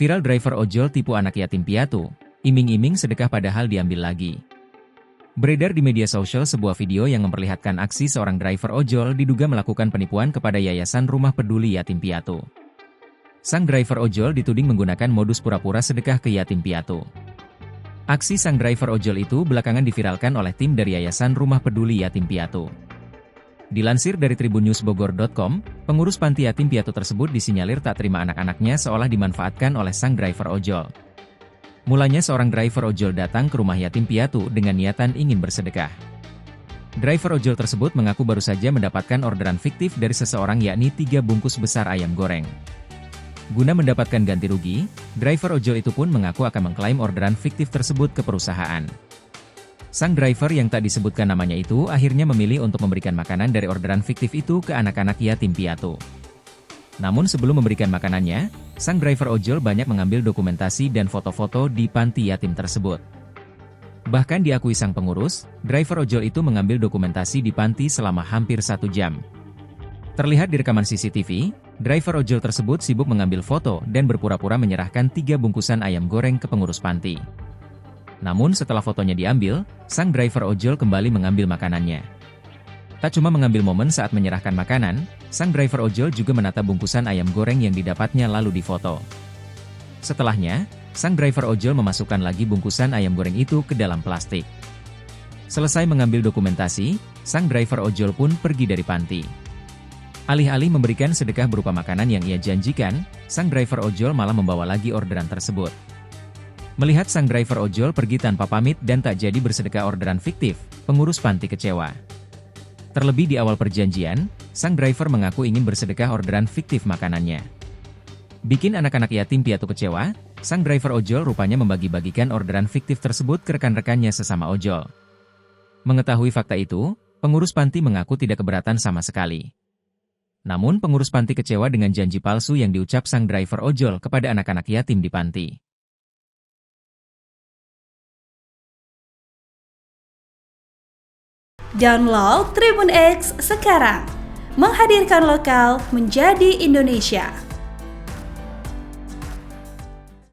Viral driver ojol tipu anak yatim piatu, iming-iming sedekah padahal diambil lagi. Beredar di media sosial sebuah video yang memperlihatkan aksi seorang driver ojol diduga melakukan penipuan kepada Yayasan Rumah Peduli Yatim Piatu. Sang driver ojol dituding menggunakan modus pura-pura sedekah ke yatim piatu. Aksi sang driver ojol itu belakangan diviralkan oleh tim dari Yayasan Rumah Peduli Yatim Piatu. Dilansir dari tribunnewsbogor.com, pengurus panti yatim piatu tersebut disinyalir tak terima anak-anaknya seolah dimanfaatkan oleh sang driver ojol. Mulanya seorang driver ojol datang ke rumah yatim piatu dengan niatan ingin bersedekah. Driver ojol tersebut mengaku baru saja mendapatkan orderan fiktif dari seseorang yakni 3 bungkus besar ayam goreng. Guna mendapatkan ganti rugi, driver ojol itu pun mengaku akan mengklaim orderan fiktif tersebut ke perusahaan. Sang driver yang tak disebutkan namanya itu akhirnya memilih untuk memberikan makanan dari orderan fiktif itu ke anak-anak yatim piatu. Namun sebelum memberikan makanannya, sang driver ojol banyak mengambil dokumentasi dan foto-foto di panti yatim tersebut. Bahkan diakui sang pengurus, driver ojol itu mengambil dokumentasi di panti selama hampir 1 jam. Terlihat di rekaman CCTV, driver ojol tersebut sibuk mengambil foto dan berpura-pura menyerahkan 3 bungkusan ayam goreng ke pengurus panti. Namun setelah fotonya diambil, sang driver ojol kembali mengambil makanannya. Tak cuma mengambil momen saat menyerahkan makanan, sang driver ojol juga menata bungkusan ayam goreng yang didapatnya lalu difoto. Setelahnya, sang driver ojol memasukkan lagi bungkusan ayam goreng itu ke dalam plastik. Selesai mengambil dokumentasi, sang driver ojol pun pergi dari panti. Alih-alih memberikan sedekah berupa makanan yang ia janjikan, sang driver ojol malah membawa lagi orderan tersebut. Melihat sang driver ojol pergi tanpa pamit dan tak jadi bersedekah orderan fiktif, pengurus panti kecewa. Terlebih di awal perjanjian, sang driver mengaku ingin bersedekah orderan fiktif makanannya. Bikin anak-anak yatim piatu kecewa, sang driver ojol rupanya membagi-bagikan orderan fiktif tersebut ke rekan-rekannya sesama ojol. Mengetahui fakta itu, pengurus panti mengaku tidak keberatan sama sekali. Namun pengurus panti kecewa dengan janji palsu yang diucap sang driver ojol kepada anak-anak yatim di panti. Download Tribun X sekarang, menghadirkan lokal menjadi Indonesia.